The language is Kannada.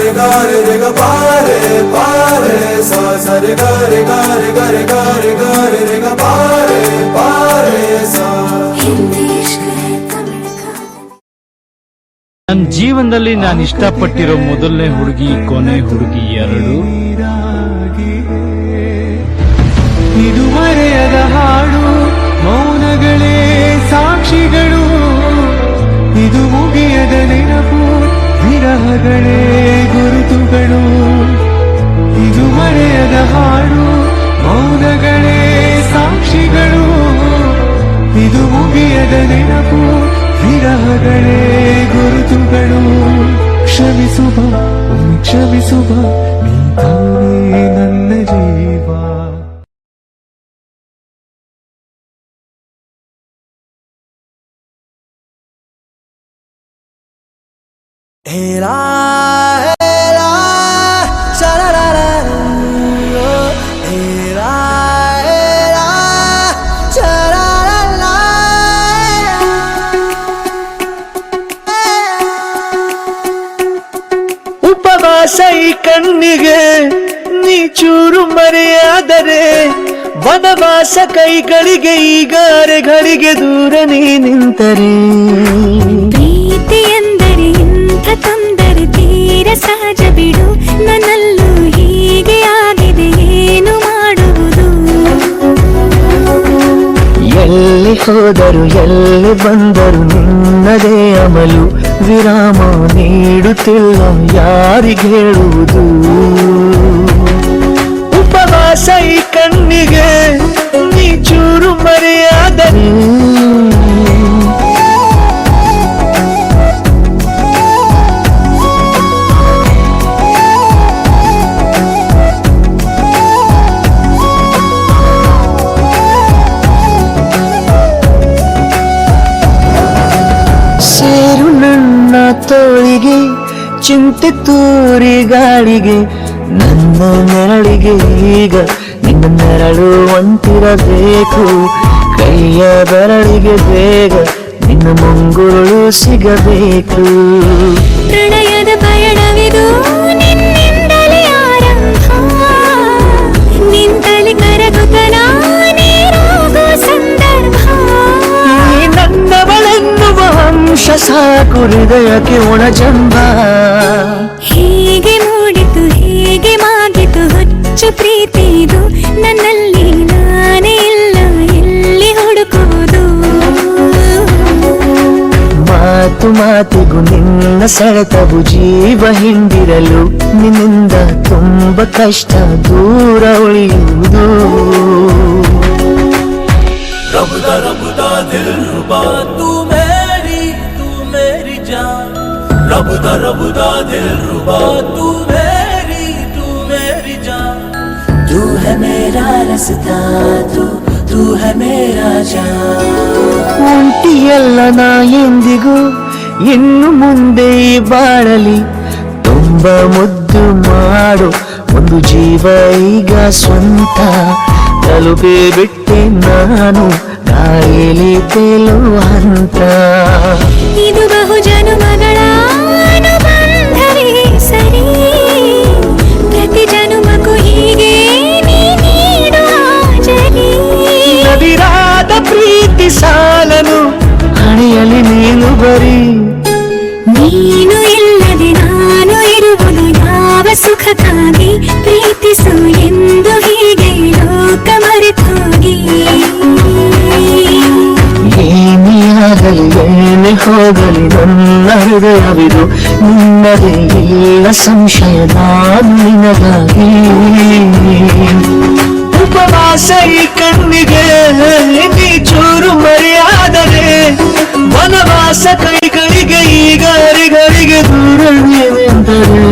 रे गा रे रे गा पा रे सा सा रे गा रे गा रे गा रे गा रे गा रे रे गा पा रे सा. ನನ್ನ ಜೀವನದಲ್ಲಿ ನಾನು ಇಷ್ಟಪಟ್ಟಿರೋ ಮೊದಲನೇ ಹುಡುಗಿ ಕೊನೆ ಹುಡುಗಿ ಎರಡು. ಇದು ಮರೆಯದ ಹಾಡು, ಮೌನಗಳೇ ಸಾಕ್ಷಿಗಳು. ಇದು ಮುಗಿಯದ ನೆನಪು, ವಿರಹಗಳೇ ಗುರುತುಗಳು. ಇದು ಮರೆಯದ ಹಾಡು, ಮೌನಗಳೇ ಸಾಕ್ಷಿಗಳು. ಇದು ಮುಗಿಯದ ನೆನಪು, ವಿರಹಗಳೇ ಗುರುತುಗಳು. ಕ್ಷಮಿಸುವ ಕ್ಷಮಿಸುವ ನೀ ತಾನೇ ನನ್ನ ಜೀವ. ಹೇರಾ ಹೇರಾ ಶರರರ ಹೇರಾ ಹೇರಾ ಶರರರ. ಉಪವಾಸ ಈ ಕಣ್ಣಿಗೆ ನೀ ಚೂರು ಮರೆಯಾದರೆ, ವನವಾಸ ಕೈಗಳಿಗೆ ಈಗ ಅರೆಗಳಿಗೆ ದೂರ ನೀ ನಿಂತರೆ. ಪ್ರೀತಿ ಎಂದರೆ ಇಂಥ ತೊಂದರೆ ತೀರ ಸಹಜ ಬಿಡು. ನನ್ನಲ್ಲೂ ಹೀಗೆ ಆಗಿದೆ, ಏನು ಮಾಡುವುದು. ಎಲ್ಲಿ ಹೋದರು ಎಲ್ಲಿ ಬಂದರು ನಿನ್ನದೇ ಅಮಲು. ವಿರಾಮ ನೀಡುತ್ತಿಲ್ಲ ಯಾರಿಗೆ ಹೇಳುವುದು. ಉಪವಾಸ ಈ ಕಣ್ಣಿಗೆ ನೀ ಚೂರು ಮರೆಯಾದರೆ, ಸೇರು ನನ್ನ ತೋಳಿಗೆ ಚಿಂತೆ ತೂರಿ ಗಾಳಿಗೆ. ನನ್ನ ನೆರಳಿಗೆ ಈಗ ನಿನ್ನ ನೆರಳು ಒಂಟಿರಬೇಕು. ಕೈಯ ಬೆರಳಿಗೆ ಬೇಗ ನಿನ್ನ ಮುಂಗುರುಳು ಸಿಗಬೇಕು. ಪ್ರಣಯದ ಪಯಣವಿದು ನಿನ್ನಿಂದಲೇ ಆರಂಭ. ನಿಂತಲಿ ಕರಗುತ್ತ ನೀರಾಗೋ ಸಂದರ್ಭ. ನನ್ನವಳೆನ್ನುವ ಅಂಶ ಸಾಕು ಹೃದಯಕ್ಕೆ ಒಣಜಂಬ. ಹೀಗೆ ಮೂಡಿತು ಹೀಗೆ ಮಾಗಿತು ಹುಚ್ಚು ಪ್ರೀತಿ ಇದು. ನನ್ನಲ್ಲಿ ನಾನೇ ಇಲ್ಲ, ಎಲ್ಲಿ ಹುಡುಕುವುದು. ಮಾತು ಮಾತಿಗೂ ನಿನ್ನ ಸೆಳೆತವು ಜೀವ ಹಿಂದಿರಲು. ನಿನ್ನಿಂದ ತುಂಬ ಕಷ್ಟ ದೂರ ಉಳಿಯುವುದು. रबदा दिल रुबा तू मेरी जान. रबदा दिल रुबा तू मेरी जान. तू है मेरा रास्ता, तू है मेरा जान. ಒಂಟಿಯಲ್ಲ ನಾ ಎಂದಿಗೂ ಇನ್ನು ಮುಂದೆ ಬಾಳಲಿ. ತುಂಬ ಮುದ್ದು ಮಾಡು ಒಂದು ಜೀವ ಈಗ ಸ್ವಂತ. ತಲುಪಿ ಬಿಟ್ಟೆ ನಾನು ಗಾಳಿಲಿ ತೇಲುವ ಹಂತ. ಇದು ಬಹು ಜನುಮಗಳ ಅನುಬಂಧವೇ ಸರಿ. ಪ್ರತಿ ಜನುಮಕ್ಕೂ ಹೀಗೆ ನೀ ನೀಡುವ ಜರಿ. ನವಿರಾದ ಪ್ರೀತಿ ಸಾಲನು ಹಣೆಯಲ್ಲಿ ನೀನು ಬರೀ. ನೀನು ಇಲ್ಲದೆ ನಾನು ಇರುವುದು ಯಾವ ಸುಖಕ್ಕಾಗಿ. ಪ್ರೀತಿಸು ಎಂದು ಹೀಗೆ ಲೋಕ ಮರೆತೋಗಿ. ಏನೇ ಆಗಲಿ ಏನೇ ಹೋಗಲಿ ನನ್ನ ಹೃದಯವಿದು ನಿನ್ನದೇ, ಇಲ್ಲ ಸಂಶಯ ನಾನು ನಿನಗಾಗಿ. ಉಪವಾಸ ಈ ಕಣ್ಣಿಗೆ ನೀ ಚೂರು ಮರೆಯಾದರೆ, ವನವಾಸ ಕೈಗಳಿಗೆ ಈಗ ಅರಿಗಳಿಗೆ ದೂರ ನಿಂತರೆ.